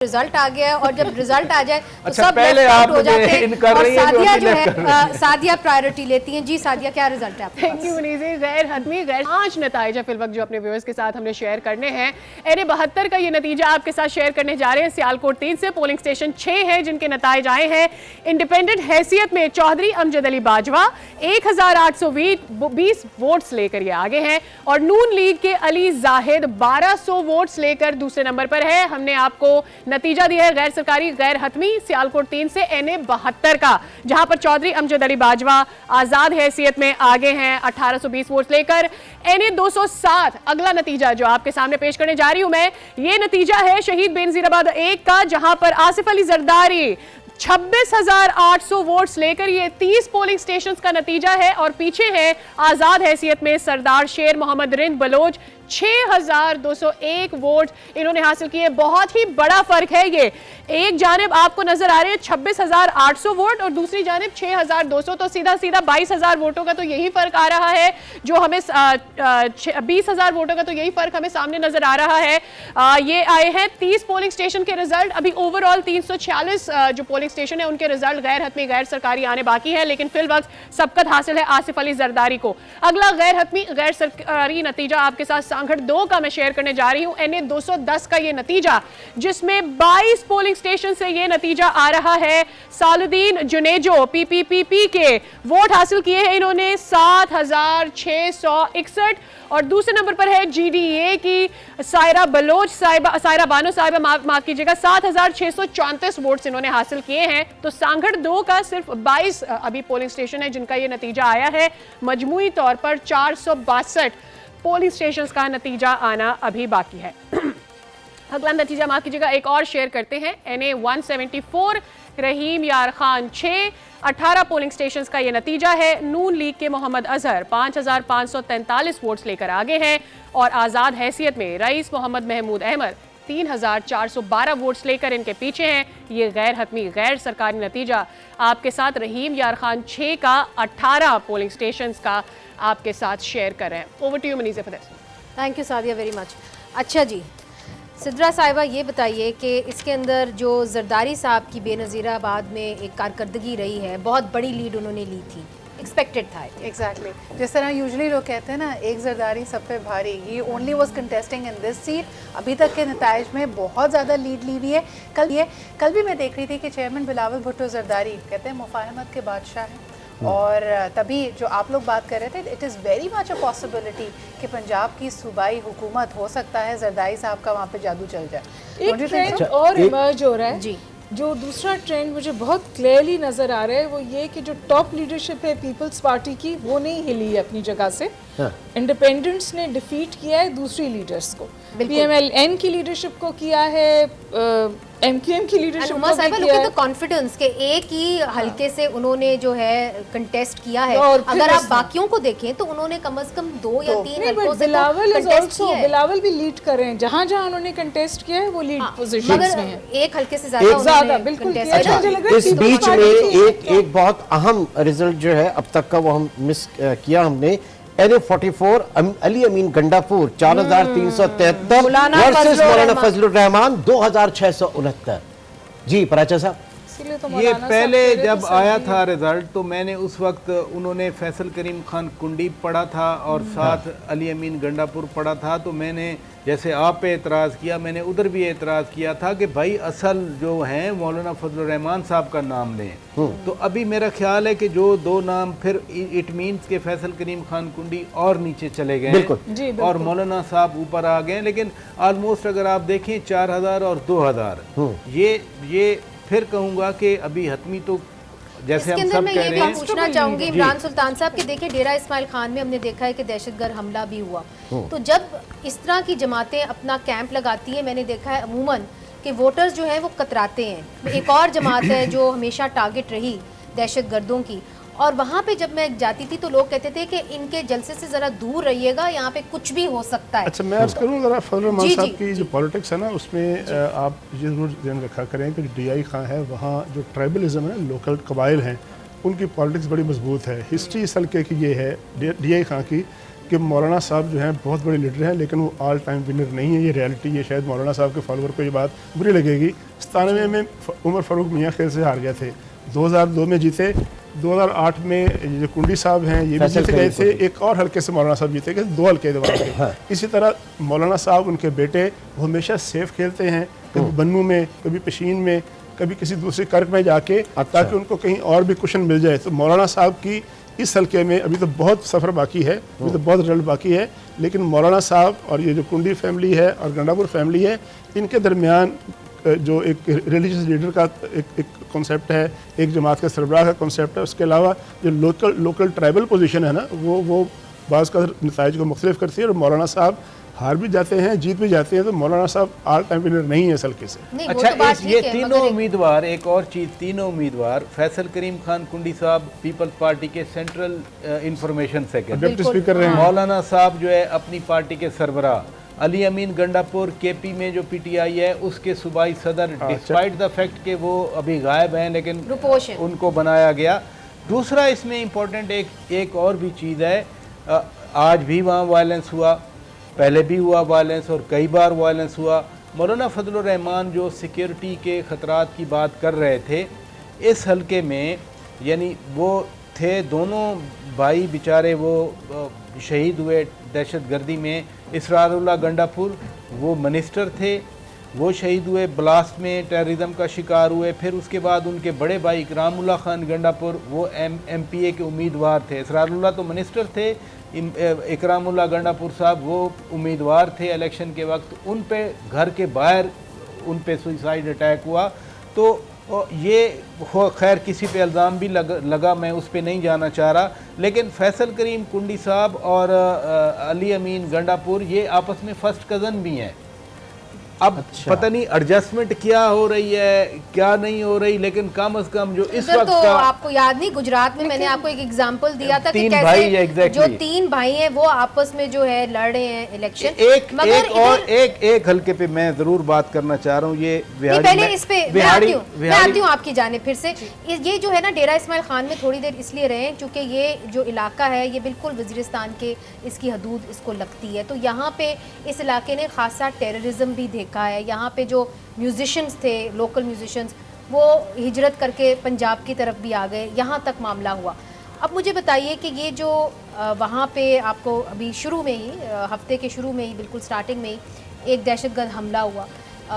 Result आ गया है और जब रिजल्ट आ जाए तो अच्छा, सब पहले लेफ्ट आउट आप हो जाते हैं और सादिया जो है सादिया प्रायोरिटी लेती हैं। जी सादिया, क्या रिजल्ट है आपके थैंक यू मुनीज़ी। गैर हतमी गैर 5 नतीजे फिल वक्त जो अपने व्यूअर्स के साथ हमने शेयर करने हैं। एने 72 का ये नतीजा आपके साथ शेयर करने जा रहे हैं। सियालकोट 3 से पोलिंग स्टेशन 6 है जिनके नतीजे आए हैं। इंडिपेंडेंट हैसियत में चौधरी अमजद अली बाजवा 1820 वोट्स लेकर ये आगे हैं और नून लीग के अली जाहिद 1200 वोट्स लेकर दूसरे नंबर पर है। हमने आपको नतीजा दिया है गैर सरकारी गैर हतमी सियालकोट 3 से एनए 72 का, जहां पर चौधरी अमजद अली बाजवा आजाद हैसियत में आगे हैं 1820 वोट्स लेकर। एनए 207 अगला नतीजा जो आपके सामने पेश करने जा रही हूं मैं, ये नतीजा है शहीद बेनजीराबाद 1 का, जहां पर आसिफ अली जरदारी 26,800 वोट्स लेकर ये 30 पोलिंग स्टेशंस का नतीजा है और पीछे है आजाद हैसियत में सरदार शेर मोहम्मद रिंद बलोच 6,201 वोट इन्होंने हासिल किए। बहुत ही बड़ा फर्क है ये, एक जानिब आपको नजर आ रहे हैं 26,800 वोट और दूसरी जानिब 6,200, तो सीधा सीधा 22,000 वोटों का तो यही फर्क आ रहा है जो हमें 20,000 वोटों का तो यही फर्क हमें सामने नजर आ रहा है। ये आए हैं 30 पोलिंग स्टेशन के रिजल्ट। अभी ओवरऑल 346 जो पोलिंग स्टेशन है उनके रिजल्ट गैर हतमी गैर सरकारी आने बाकी है, लेकिन फिल वक्त सबकत हासिल है आसिफ अली जरदारी को। अगला गैर हतमी गैर सरकारी नतीजा आपके साथ सांगड़ 2 का मैं शेयर करने जा रही हूं। एनए 210 का ये नतीजा जिसमें 22 पोलिंग स्टेशन से ये नतीजा आ रहा है। सालुद्दीन जुनेजो पीपीपी के वोट हासिल किए हैं इन्होंने 7,661 और दूसरे नंबर पर है जीडीए की सायरा बलोच सायरा बानो साहिबा माफ कीजिएगा 7,634 वोट्स इन्होंने हासिल किए हैं। तो सांगड़ 2 का सिर्फ 22 अभी पोलिंग स्टेशन है जिनका ये नतीजा आया है। मजमूई तौर पर 462 पोलिंग स्टेशंस का नतीजा आना अभी बाकी है। अगला नतीजा माफ कीजिएगा एक और शेयर करते हैं। एनए 174 रहीम यार खान 6 18 पोलिंग स्टेशंस का ये नतीजा है। नून लीग के मोहम्मद अजहर 5,543 वोट्स लेकर आगे हैं और आज़ाद हैसियत में रईस मोहम्मद महमूद अहमद 3,412 वोट्स लेकर इनके पीछे हैं। ये गैर हतमी गैर सरकारी नतीजा आपके साथ रहीम यार खान 6 का 18 पोलिंग स्टेशंस का आपके साथ शेयर कर रहे हैं। Over to you Maneez for this. Thank you Sadia very much. अच्छा जी सिद्रा साहिबा, ये बताइए कि इसके अंदर जो जरदारी साहब की बेनज़ीराबाद में एक कारकर्दगी रही है, बहुत बड़ी लीड उन्होंने ली थी, एक्सपेक्टेड था। एग्जैक्टली जिस तरह यूजुअली लोग कहते हैं ना एक जरदारी सब पे भारी, he only was contesting in this seat. अभी तक के नताइज में बहुत ज़्यादा लीड ली हुई है। कल भी मैं देख रही थी कि चेयरमैन बिलावल भुट्टो जरदारी कहते हैं मुफाहमत के बादशाह हैं और तभी जो आप लोग बात कर रहे थे it is very much a possibility कि पंजाब की सूबाई हुकूमत हो सकता है जरदारी साहब का वहाँ पे जादू चल जाए। एक ट्रेंड और इमर्ज हो रहा है जी। जो दूसरा ट्रेंड मुझे बहुत क्लियरली नज़र आ रहा है वो ये कि जो टॉप लीडरशिप है पीपल्स पार्टी की वो नहीं हिली है अपनी जगह से। इंडिपेंडेंट्स ने डिफीट किया है दूसरी लीडर्स को, पीएमएलएन की लीडरशिप को किया है, एमक्यूएम की लीडरशिप को भी किया है। कॉन्फिडेंस के एक ही हल्के से उन्होंने जो है कंटेस्ट किया है। अगर आप बाकियों को देखें तो उन्होंने कम से कम 2 या 3 हल्कों से बिलावल भी लीड कर रहे हैं, जहां जहां उन्होंने कंटेस्ट किया है वो लीड पोजीशंस में है। एक हल्के से ज्यादा बिल्कुल। इस बीच में एक बहुत अहम रिजल्ट जो है अब तक का वो हम मिस किया हमने। एनए 44 अली अमीन गंडापुर 4,373 वर्सेस मौलाना फजलुर रहमान 2,669। जी पराचा साहब, ये पहले जब आया था रिजल्ट तो मैंने उस वक्त उन्होंने फैसल करीम खान कुंडी पढ़ा था और साथ अली अमीन गंडापुर पढ़ा था, तो मैंने जैसे आप पे एतराज़ किया मैंने उधर भी एतराज़ किया था कि भाई असल जो हैं मौलाना फजलुर रहमान साहब का नाम लें। तो अभी मेरा ख्याल है कि जो 2 नाम फिर इट मीन्स के फैसल करीम खान कुंडी और नीचे चले गए हैं और मौलाना साहब ऊपर आ गए, लेकिन ऑलमोस्ट अगर आप देखें 4,000 और 2,000 ये फिर कहूँगा कि अभी हतमी तो जैसे हम सब कह रहे हैं। पूछना चाहूंगी इमरान सुल्तान साहब कि देखिए डेरा इस्माइल खान में हमने देखा है कि दहशतगर्द हमला भी हुआ, तो जब इस तरह की जमातें अपना कैंप लगाती हैं मैंने देखा है अमूमन कि वोटर्स जो हैं वो कतराते हैं। एक और जमात है जो हमेशा टारगेट रही दहशतगर्दों की, और वहाँ पे जब मैं जाती थी तो लोग कहते थे कि इनके जलसे से ज़रा दूर रहिएगा, यहाँ पे कुछ भी हो सकता है। अच्छा मैं अर्ज़ करूँ ज़रा फजलुर रहमान साहब की जो पॉलिटिक्स है ना उसमें आप ये ज़रूर ध्यान रखा करें कि डीआई खां है वहाँ जो ट्राइबलिज्म है लोकल कबाइल हैं उनकी पॉलिटिक्स बड़ी मजबूत है। हिस्ट्री इस हल्के की ये है डीआई खां की कि मौलाना साहब जो हैं बहुत बड़े लीडर हैं लेकिन वो ऑल टाइम विनर नहीं है। ये रियलिटी, ये शायद मौलाना साहब के फॉलोअर को ये बात बुरी लगेगी 97 में उमर फारूक मियाँ खेल से हार गए थे, 2002 में जीते, 2008 में जो कुंडी साहब हैं ये भी जीत गए थे, एक और हल्के से मौलाना साहब जीते गए, 2 हल्के दबाव हाँ। इसी तरह मौलाना साहब उनके बेटे वो हमेशा सेफ खेलते हैं, कभी बन्नू में, कभी पशीन में, कभी किसी दूसरे कर्क में जाके, ताकि उनको कहीं और भी कुशन मिल जाए। तो मौलाना साहब की इस हल्के में अभी तो बहुत सफ़र बाकी है, अभी तो बहुत रिजल्ट बाकी है, लेकिन मौलाना साहब और ये जो कुंडी फैमिली है और गंडापुर फैमिली है, इनके दरमियान जो एक रिलीजियस लीडर का एक कॉन्सेप्ट है, एक जमात के सरबराह का कॉन्सेप्ट है, उसके अलावा जो लोकल ट्राइबल पोजीशन है ना, वो बाज़ का नताइज को मुख्तलिफ करती है। और मौलाना साहब हार भी जाते हैं, जीत भी जाते हैं, तो मौलाना साहब ऑल टाइम विनर नहीं है इस हल्के से। अच्छा, ये तीनों उम्मीदवार, एक और चीज़, तीनों उम्मीदवार फैसल करीम खान कुंडी साहब पीपल्स पार्टी के central information secretary, deputy speaker रहे हैं। मौलाना साहब जो है अपनी पार्टी के सरबराह, अली अमीन गंडापुर केपी में जो पीटीआई है उसके सूबाई सदर, डिस्पाइट द फैक्ट कि वो अभी गायब हैं, लेकिन उनको बनाया गया। दूसरा इसमें इम्पोर्टेंट एक और भी चीज़ है, आज भी वहाँ वायलेंस हुआ, पहले भी हुआ वायलेंस और कई बार वायलेंस हुआ। मौलाना फजलुर रहमान जो सिक्योरिटी के ख़तरात की बात कर रहे थे इस हल्के में, यानी वो थे दोनों भाई बेचारे, वो शहीद हुए दहशतगर्दी में। इसरारुल्लाह गंडापुर वो मिनिस्टर थे, वो शहीद हुए, ब्लास्ट में टेररिज्म का शिकार हुए। फिर उसके बाद उनके बड़े भाई इकरामुल्लाह खान गंडापुर वो MPA के उम्मीदवार थे। इसरारुल्लाह तो मिनिस्टर थे, इकरामुल्लाह गंडापुर साहब वो उम्मीदवार थे इलेक्शन के वक्त। उन पे घर के बाहर उन पे सुसाइड अटैक हुआ। तो ये खैर किसी पे इल्ज़ाम भी लगा, मैं उस पे नहीं जाना चाह रहा, लेकिन फैसल करीम कुंडी साहब और अली अमीन गंडापुर ये आपस में फर्स्ट कज़न भी हैं। अब पता नहीं एडजस्टमेंट क्या हो रही है क्या नहीं हो रही, लेकिन कम से कम जो इस वक्त तो आपको याद नहीं, गुजरात में मैंने आपको एक एग्जांपल दिया था कि कैसे जो 3 भाई हैं वो आपस में जो है लड़ रहे हैं इलेक्शन। एक हल्के पे मैं जरूर बात करना चाह रहा हूँ, ये पहले इस पे मैं आती हूँ आपकी जानिब फिर से। ये जो है ना डेरा इस्माइल खान में थोड़ी देर इसलिए रहे क्योंकि ये जो इलाका है ये बिल्कुल वजीरिस्तान के इसकी हदूद इसको लगती है, तो यहाँ पे इस इलाके ने खासा टेररिज्म भी देखा है। यहाँ पे जो म्यूजिशियंस थे, लोकल म्यूजिशियंस, वो हिजरत करके पंजाब की तरफ भी आ गए, यहाँ तक मामला हुआ। अब मुझे बताइए कि ये जो वहाँ पे आपको अभी शुरू में ही, हफ्ते के शुरू में ही, बिल्कुल स्टार्टिंग में ही एक दहशतगर्द हमला हुआ,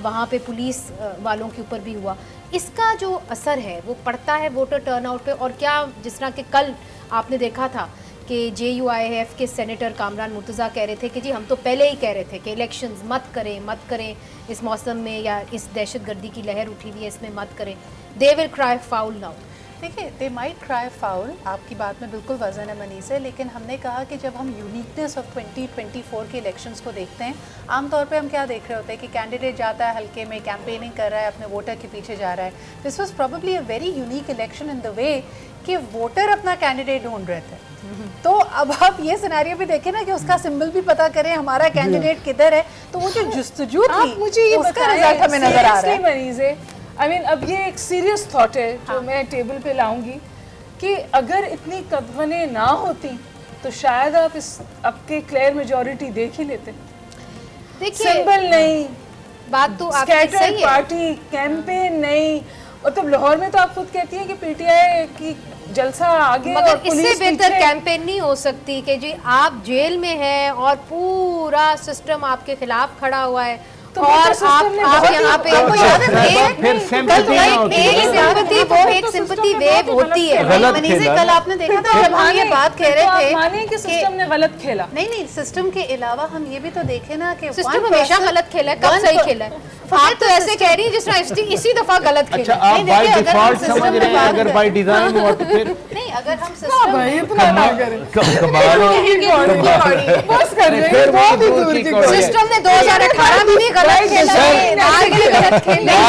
वहाँ पे पुलिस वालों के ऊपर भी हुआ, इसका जो असर है वो पड़ता है वोटर टर्नआउट पे? और क्या जिस तरह के कल आपने देखा था कि JUIF के सेनेटर कामरान मुर्तज़ा कह रहे थे कि जी हम तो पहले ही कह रहे थे कि इलेक्शंस मत करें इस मौसम में, या इस दहशतगर्दी की लहर उठी हुई है इसमें मत करें, they will cry foul now. देखिए, दे माइट क्राई फाउल, आपकी बात में बिल्कुल वजन है मनी से, लेकिन हमने कहा कि जब हम यूनिकनेस ऑफ 2024 के इलेक्शंस को देखते हैं, आमतौर पे हम क्या देख रहे होते हैं कि कैंडिडेट जाता है हल्के में, कैंपेनिंग कर रहा है, अपने वोटर के पीछे जा रहा है। This was probably a very unique election in the way कि वोटर अपना कैंडिडेट ढूंढ रहे थे। तो अब आप ये सिनेरियो भी देखें ना कि उसका सिंबल भी पता करें, हमारा कैंडिडेट किधर है, तो वो जो जुस्तजू थी मुझे ये उसका रिजल्ट हमें नजर आ रहा है। मरीज है, आई मीन अब ये एक सीरियस थॉट है जो मैं टेबल पे लाऊंगी कि अगर इतनी कदवने ना होती तो शायद आप इस आपके क्लियर मेजॉरिटी देख ही लेते। देखिए, सिंबल नहीं, बात तो आपकी सही है, पार्टी कैंपेन नहीं, और तब लाहौर में तो आप खुद कहती हैं कि PTI की जलसा आगे, मगर इससे बेहतर कैंपेन नहीं हो सकती कि जी आप जेल में हैं और पूरा सिस्टम आपके खिलाफ खड़ा हुआ है, तो और आप यहाँ पे एक सिंपैथी वेव होती है। कल आपने देखा था जब हम ये बात कह रहे थे माने कि सिस्टम ने गलत खेला। नहीं, सिस्टम के अलावा हम ये भी तो देखें ना कि सिस्टम हमेशा गलत खेला है, कब सही खेला है? आप तो ऐसे कह रही हैं जिस तरह इसी दफा गलत खेला। अच्छा, आप बाय डिफॉल्ट समझ रहे हैं, अगर बाय डिजाइन हुआ तो फिर नहीं, अगर हम सिस्टम सिस्टम ने 2018 में भी गलत खेला है,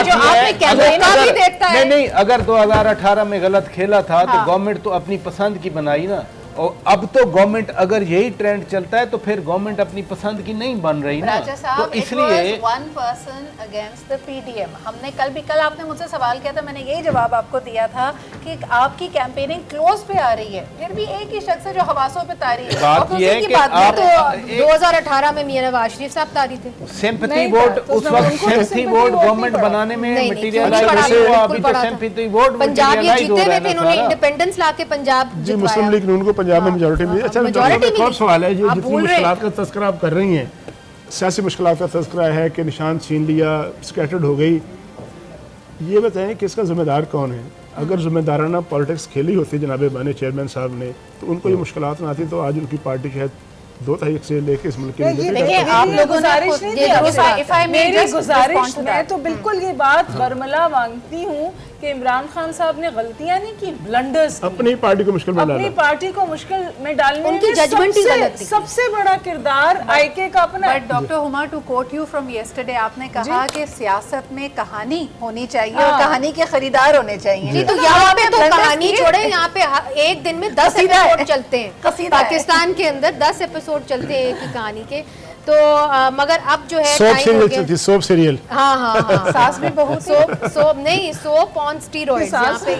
जो आपने कैंपेन का भी देखता है। नहीं, अगर 2018 में गलत खेला था तो गवर्नमेंट तो अपनी पसंद की बनाई ना, और अब तो गवर्नमेंट अगर यही ट्रेंड चलता है तो फिर गवर्नमेंट अपनी पसंद की नहीं बन रही ना, राजा साहब, तो इसलिए one person against the PDM. हमने कल आपने मुझसे सवाल किया था, मैंने यही जवाब आपको दिया था कि आपकी कैंपेनिंग क्लोज पे आ रही है, फिर भी एक ही शख्स है जो हवासों पे तारी है। बात ये है कि आप तो 2018 में मियां नवाज शरीफ साहब तारी थे। सिंपैथी वोट उस वक्त सिंपैथी वोट गवर्नमेंट बनाने में मटेरियलाइज हुआ, अभी तो सिंपैथी वोट पंजाब ये जीते हुए थे, इन्होंने इंडिपेंडेंस लाके पंजाब जी मुस्लिम लीग नून को पंजाब में मेजॉरिटी मिली। अच्छा, एक और सवाल है, जो जितनी मुश्किलात का तस्करा आप कर रही हैं, सियासी मुश्किलात का तस्करा है कि निशान छीन लिया, स्कैटर्ड हो गई, ये बताएं कि इसका जिम्मेदार कौन है? अगर जिम्मेदाराना पॉलिटिक्स खेली होती जनाब बानी चेयरमैन साहब ने, तो उनको ये मुश्किलात ना आती, तो आज उनकी पार्टी शायद 2 तारीख से लेके इस मुल्क के देखिए, आप लोग गुजारिश नहीं थी, मेरी गुजारिश, मैं तो बिल्कुल ये बात बरमला मांगती हूँ कि इमरान खान साहब ने गलतियां नहीं की, ब्लंडर्स अपनी पार्टी को मुश्किल में डाला, अपनी पार्टी को मुश्किल में डालने उनकी में जजमेंट ही गलत थी। सबसे बड़ा किरदार आईके का अपना। But doctor Huma, to quote you from yesterday, आपने कहा कि सियासत में कहानी होनी चाहिए और कहानी के खरीदार होने चाहिए। जी, तो यहाँ पे तो कहानी छोड़े, यहाँ पे एक दिन में 10 एपिसोड चलते हैं, पाकिस्तान के अंदर 10 एपिसोड चलते हैं एक ही कहानी के। तो मगर अब जो है सोप सीरियल, हाँ, सास भी बहू सोप नहीं, सोप ऑन स्टीरॉइड्स यहाँ पे